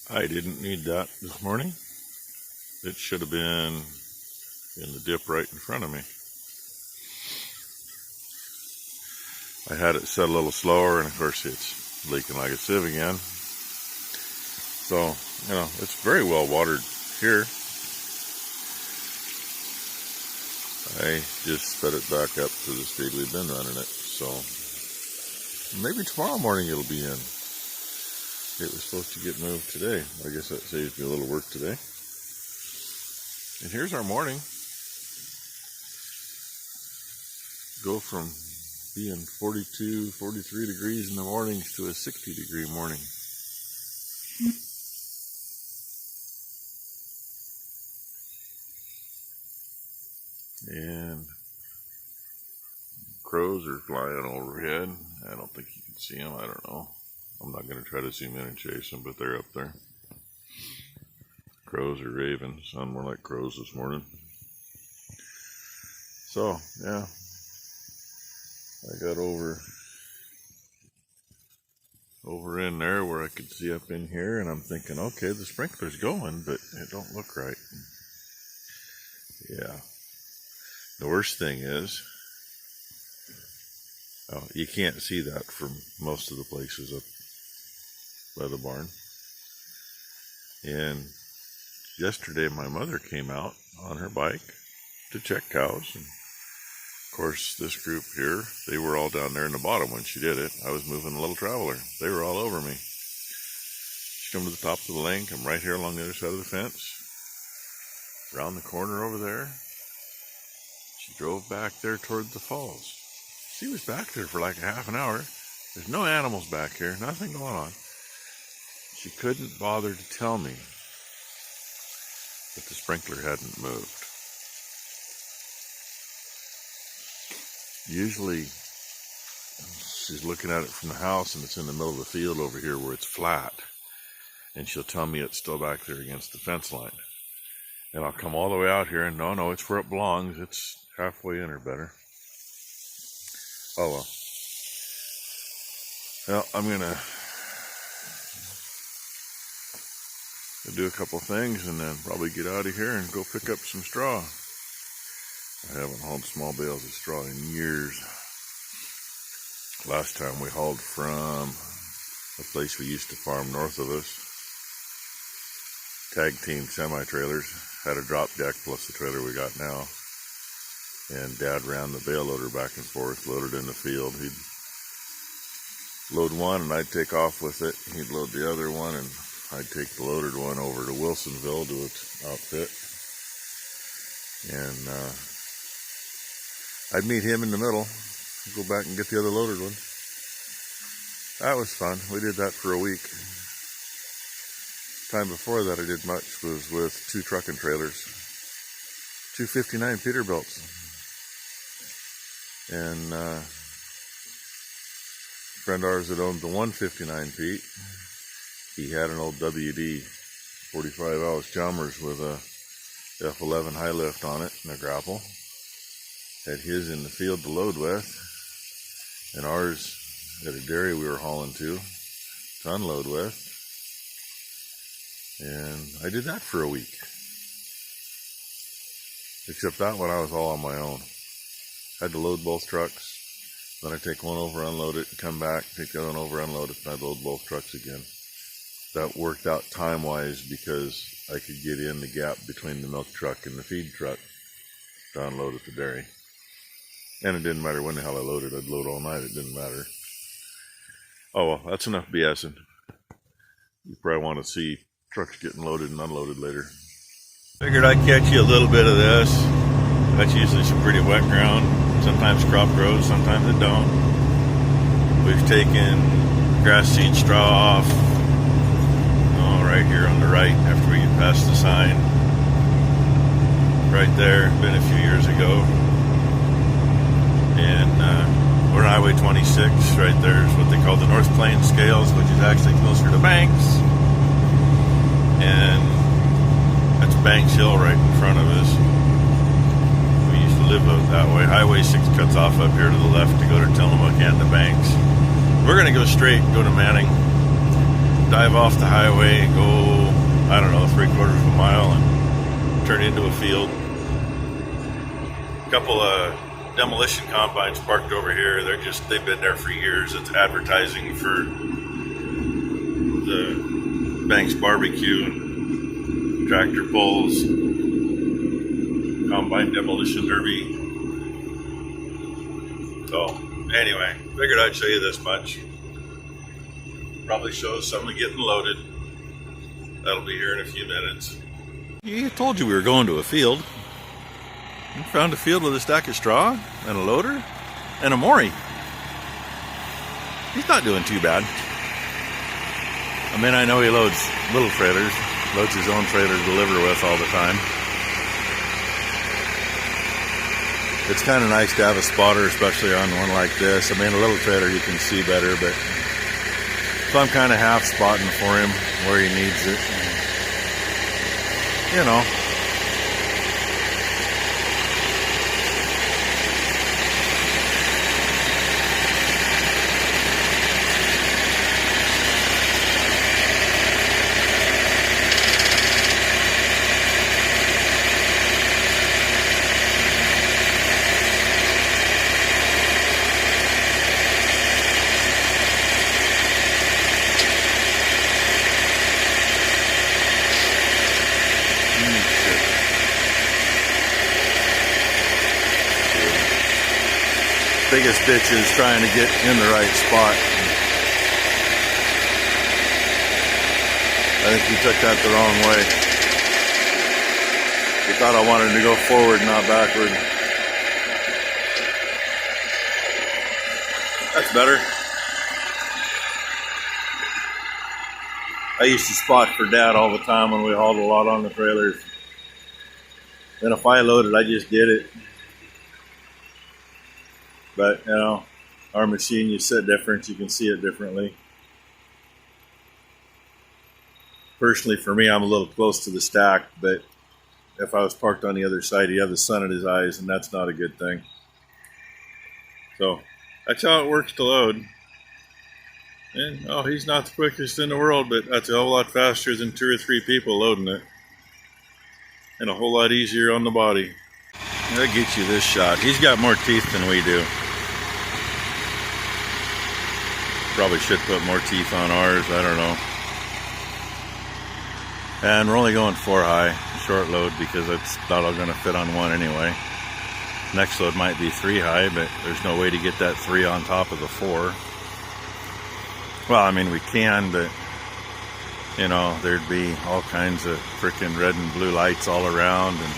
I didn't need that this morning. It should have been in the dip right in front of me. I had it set a little slower, and of course it's leaking like a sieve again. So, it's very well watered here. I just set it back up to the speed we've been running it. So maybe tomorrow morning it'll be in. It was supposed to get moved today. I guess that saves me a little work today. And here's our morning. Go from being 42, 43 degrees in the mornings to a 60-degree morning. And crows are flying overhead. I don't think you can see them. I don't know. I'm not going to try to zoom in and chase them, but they're up there. Crows are raving. Sound more like crows this morning. So, yeah. I got over in there where I could see up in here, and I'm thinking, okay, the sprinkler's going, but it don't look right. Yeah. The worst thing is, you can't see that from most of the places up by the barn. And yesterday my mother came out on her bike to check cows, and of course this group here, they were all down there in the bottom when she did it. I was moving a little traveler. They were all over me. She come to the top of the lane, come right here along the other side of the fence, around the corner over there. She drove back there toward the falls. She was back there for like a half an hour. There's no animals back here, nothing going on. She couldn't bother to tell me that the sprinkler hadn't moved. Usually, she's looking at it from the house and it's in the middle of the field over here where it's flat. And she'll tell me it's still back there against the fence line. And I'll come all the way out here and no, it's where it belongs. It's halfway in or better. Oh well. Well, I'm gonna do a couple things and then probably get out of here and go pick up some straw. I haven't hauled small bales of straw in years. Last time we hauled from a place we used to farm north of us. Tag team semi-trailers. Had a drop deck plus the trailer we got now. And Dad ran the bale loader back and forth, loaded in the field. He'd load one and I'd take off with it. He'd load the other one and I'd take the loaded one over to Wilsonville to its outfit. And I'd meet him in the middle, go back and get the other loaded one. That was fun. We did that for a week. Time before that I did much was with 2 trucking trailers, 2 59 Peterbilts. And a friend of ours that owned the 159 Pete, he had an old WD 45-ounce Chalmers with a F11 high lift on it and a grapple. Had his in the field to load with, and ours at a dairy we were hauling to unload with. And I did that for a week. Except that one I was all on my own. Had to load both trucks. Then I'd take one over, unload it, and come back, take the other one over, unload it, and I'd load both trucks again. That worked out time-wise because I could get in the gap between the milk truck and the feed truck to unload at the dairy. And it didn't matter when the hell I loaded. I'd load all night. It didn't matter. Oh, well, that's enough BSing. You probably want to see trucks getting loaded and unloaded later. Figured I'd catch you a little bit of this. That's usually some pretty wet ground. Sometimes crop grows, sometimes it don't. We've taken grass seed straw off right here on the right after we get past the sign. Right there, been a few years ago. And we're on Highway 26. Right there is what they call the North Plains Scales, which is actually closer to Banks. And that's Banks Hill right in front of us. We used to live out that way. Highway 6 cuts off up here to the left to go to Tillamook and to Banks. We're going to go straight, go to Manning, dive off the highway, go I don't know, 3/4 of a mile and turn into a field. A couple of demolition combines parked over here. They've been there for years. It's advertising for the Banks Barbecue and tractor pulls, combine demolition derby. So anyway, figured I'd show you this much. Probably show something getting loaded. That'll be here in a few minutes. I told you we were going to a field. We found a field with a stack of straw and a loader and a Maury. He's not doing too bad. I mean, I know he loads little trailers, loads his own trailer to deliver with all the time. It's kind of nice to have a spotter, especially on one like this. I mean, a little trailer you can see better, but so I'm kind of half spotting for him where he needs it. You know. Biggest bitch is trying to get in the right spot. I think he took that the wrong way. He thought I wanted to go forward, not backward. That's better. I used to spot for Dad all the time when we hauled a lot on the trailers. And if I loaded, I just did it. But, you know, our machine, you sit different, you can see it differently. Personally, for me, I'm a little close to the stack, but if I was parked on the other side, he'd have the sun in his eyes, and that's not a good thing. So, that's how it works to load. And, oh, he's not the quickest in the world, but that's a whole lot faster than 2 or 3 people loading it. And a whole lot easier on the body. That gets you this shot. He's got more teeth than we do. Probably should put more teeth on ours, I don't know. And we're only going 4 high, short load, because it's not all going to fit on one anyway. Next load might be 3 high, but there's no way to get that 3 on top of the 4. Well, I mean, we can, but, you know, there'd be all kinds of frickin' red and blue lights all around, and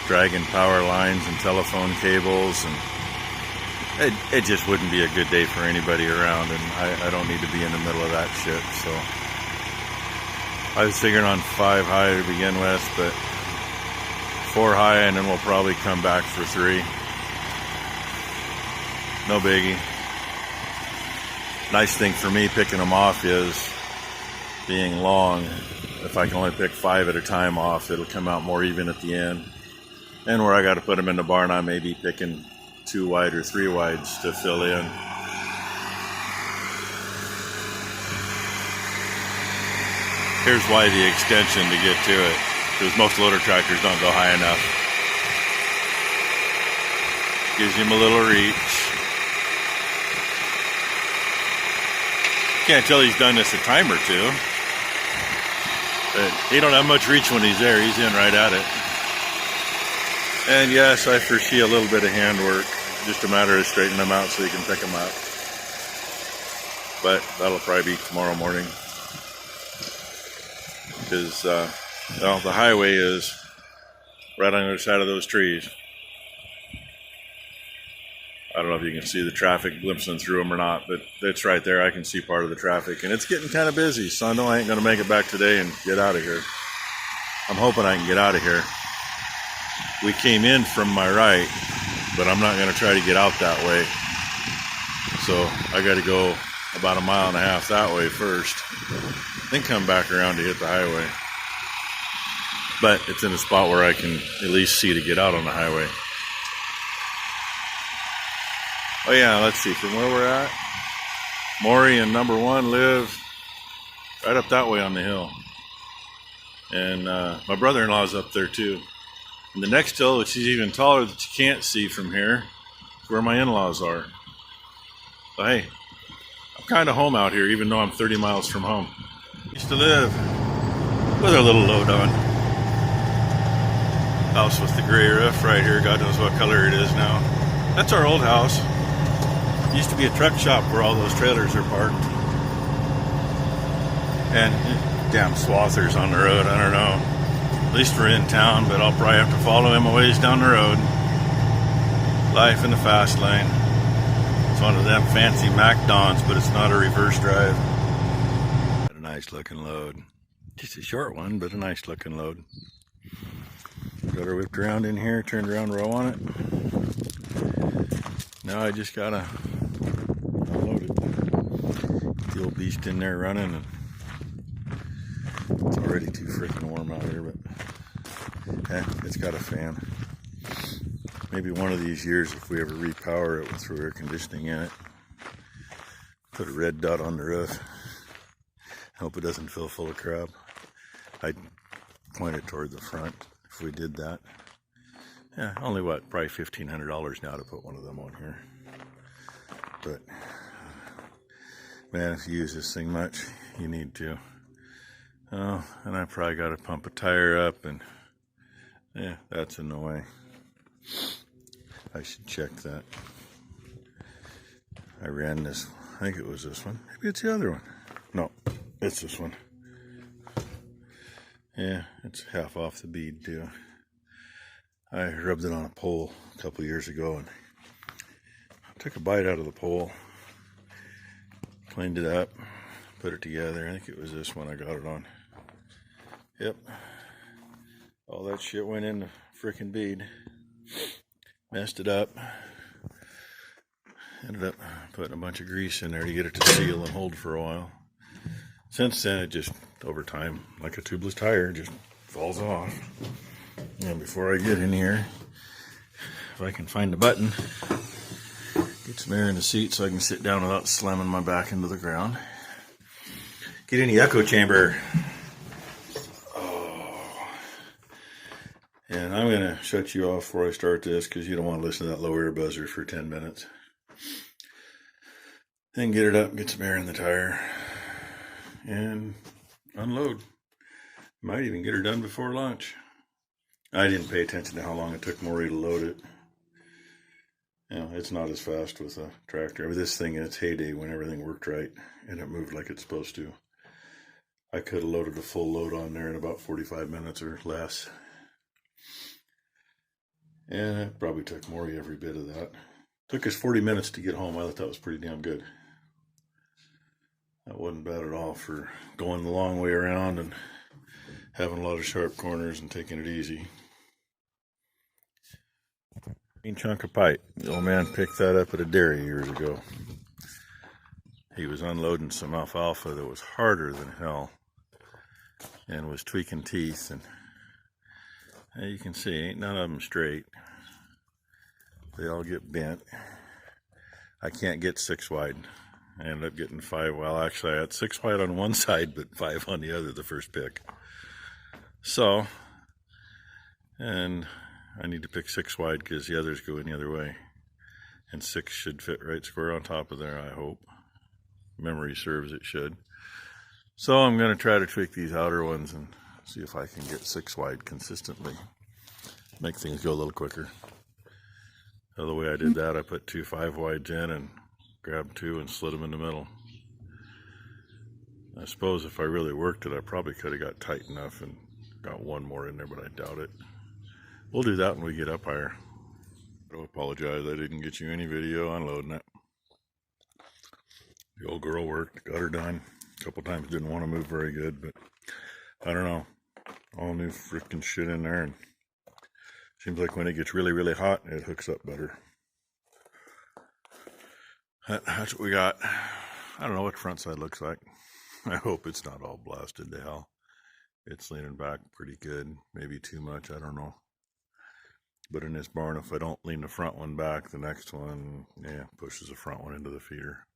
dragging power lines and telephone cables, and it just wouldn't be a good day for anybody around, and I don't need to be in the middle of that shit. So I was figuring on 5 high to begin with, but 4 high, and then we'll probably come back for 3. No biggie. Nice thing for me picking them off is being long. If I can only pick 5 at a time off, it'll come out more even at the end. And where I got to put them in the barn, I may be picking 2 wide or 3 wides to fill in. Here's why the extension to get to it, because most loader tractors don't go high enough. Gives him a little reach. Can't tell he's done this a time or two, but he don't have much reach when he's there. He's in right at it. And yes, I foresee a little bit of handwork. Just a matter of straightening them out so you can pick them up. But that'll probably be tomorrow morning. Because, well, the highway is right on the other side of those trees. I don't know if you can see the traffic glimpsing through them or not, but it's right there. I can see part of the traffic. And it's getting kind of busy, so I know I ain't going to make it back today and get out of here. I'm hoping I can get out of here. We came in from my right, but I'm not going to try to get out that way. So I got to go about 1.5 miles that way first, then come back around to hit the highway. But it's in a spot where I can at least see to get out on the highway. Oh yeah, let's see, from where we're at, Maury and number 1 live right up that way on the hill. And my brother-in-law's up there too. And the next hill, which is even taller that you can't see from here, is where my in-laws are. But hey, I'm kind of home out here, even though I'm 30 miles from home. Used to live with a little load on. House with the gray roof right here. God knows what color it is now. That's our old house. Used to be a truck shop where all those trailers are parked. And damn swathers on the road, I don't know. At least we're in town, but I'll probably have to follow him a ways down the road. Life in the fast lane. It's one of them fancy Mac Dons, but it's not a reverse drive. Got a nice looking load. Just a short one, but a nice looking load. Got her whipped around in here, turned around, row on it. Now I just gotta unload it. The old beast in there running, and it's already too freaking warm out here, but it's got a fan. Maybe one of these years, if we ever repower it, we'll throw air conditioning in it. Put a red dot on the roof. Hope it doesn't fill full of crap. I'd point it toward the front if we did that. Yeah, only what, probably $1,500 now to put one of them on here. But man, if you use this thing much, you need to. Oh, and I probably got to pump a tire up, and yeah, that's in the way. I should check that. I ran this, I think it was this one. Maybe it's the other one. No, it's this one. Yeah, it's half off the bead too. I rubbed it on a pole a couple years ago and took a bite out of the pole, cleaned it up, put it together. I think it was this one I got it on. Yep. All that shit went in the frickin' bead. Messed it up. Ended up putting a bunch of grease in there to get it to seal and hold for a while. Since then, it just, over time, like a tubeless tire, just falls off. And before I get in here, if I can find a button, get some air in the seat so I can sit down without slamming my back into the ground. Get in the echo chamber. And I'm going to shut you off before I start this because you don't want to listen to that low air buzzer for 10 minutes. Then get it up, get some air in the tire, and unload. Might even get her done before lunch. I didn't pay attention to how long it took Maury to load it. You know, it's not as fast with a tractor. I mean, this thing in its heyday when everything worked right and it moved like it's supposed to. I could have loaded a full load on there in about 45 minutes or less. And it probably took Maury every bit of that. Took us 40 minutes to get home. I thought that was pretty damn good. That wasn't bad at all for going the long way around and having a lot of sharp corners and taking it easy. Green chunk of pipe. The old man picked that up at a dairy years ago. He was unloading some alfalfa that was harder than hell and was tweaking teeth, and you can see ain't none of them straight. They all get bent. I can't get 6 wide. I ended up getting 5. Well, actually I had 6 wide on one side but 5 on the other the first pick. So, and I need to pick 6 wide because the others go in the other way. And 6 should fit right square on top of there, I hope. Memory serves it should. So I'm going to try to tweak these outer ones and see if I can get 6 wide consistently. Make things go a little quicker. The other way I did that, I put 2 5 wides in and grabbed 2 and slid them in the middle. I suppose if I really worked it, I probably could have got tight enough and got 1 more in there, but I doubt it. We'll do that when we get up higher. I apologize, I didn't get you any video unloading it. The old girl worked, got her done. A couple times didn't want to move very good, but I don't know. All new freaking shit in there, and seems like when it gets really, really hot, it hooks up better. That's what we got. I don't know what the front side looks like. I hope it's not all blasted to hell. It's leaning back pretty good. Maybe too much, I don't know. But in this barn, if I don't lean the front one back, the next one, pushes the front one into the feeder.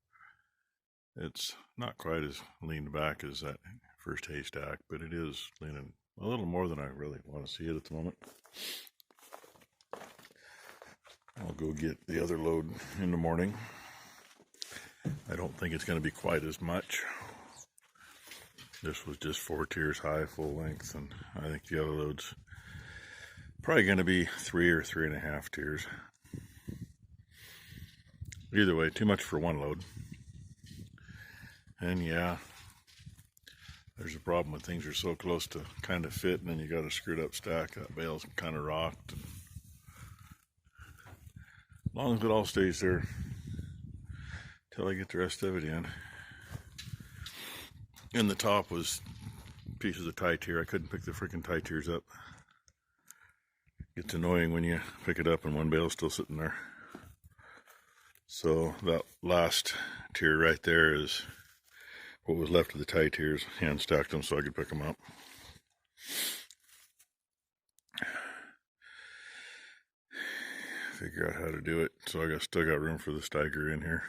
It's not quite as leaned back as that first haystack, but it is leaning a little more than I really want to see it at the moment. I'll go get the other load in the morning. I don't think it's going to be quite as much. This was just 4 tiers high, full length, and I think the other load's probably going to be 3 or 3.5 tiers. Either way, too much for one load. And yeah, there's a problem when things are so close to kind of fit, and then you got a screwed up stack. That bale's kind of rocked. And as long as it all stays there till I get the rest of it in. And the top was pieces of tie tier. I couldn't pick the freaking tie tiers up. It's annoying when you pick it up and one bale's still sitting there. So that last tier right there is what was left of the tie tiers. Hand stacked them so I could pick them up. Figure out how to do it. So I still got room for the Steiger in here,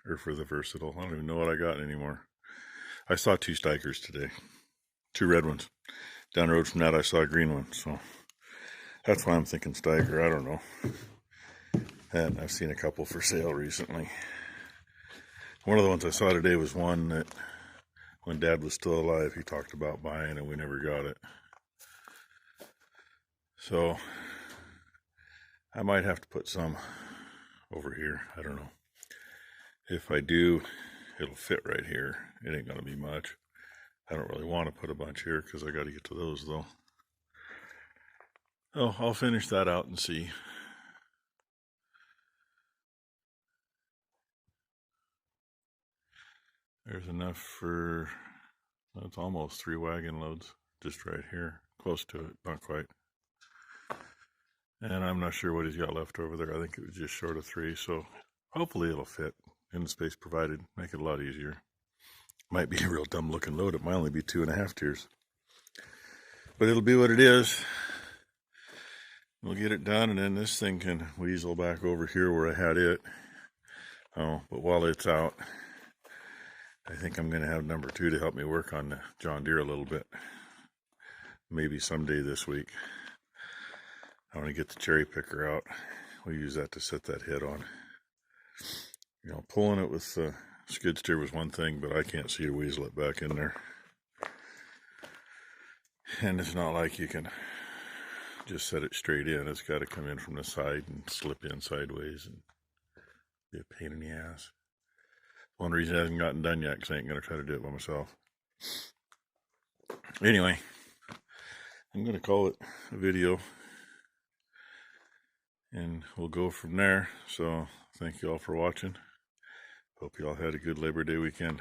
or for the Versatile. I don't even know what I got anymore. I saw 2 Steigers today, 2 red ones. Down the road from that I saw a green one, so that's why I'm thinking Steiger. I don't know. And I've seen a couple for sale recently. One of the ones I saw today was one that when Dad was still alive he talked about buying, and we never got it. So I might have to put some over here. I don't know. If I do, it'll fit right here. It ain't gonna be much. I don't really want to put a bunch here because I got to get to those though. Oh, I'll finish that out and see. There's enough for, that's almost 3 wagon loads just right here. Close to it, not quite. And I'm not sure what he's got left over there. I think it was just short of 3, so hopefully it'll fit in the space provided. Make it a lot easier. Might be a real dumb looking load. It might only be 2.5 tiers. But it'll be what it is. We'll get it done, and then this thing can weasel back over here where I had it. Oh, but while it's out, I think I'm going to have number 2 to help me work on the John Deere a little bit. Maybe someday this week. I want to get the cherry picker out. We'll use that to set that head on. You know, pulling it with the skid steer was one thing, but I can't see to weasel it back in there. And it's not like you can just set it straight in. It's got to come in from the side and slip in sideways and be a pain in the ass. One reason it hasn't gotten done yet, because I ain't going to try to do it by myself. Anyway, I'm going to call it a video, and we'll go from there. So thank you all for watching. Hope you all had a good Labor Day weekend.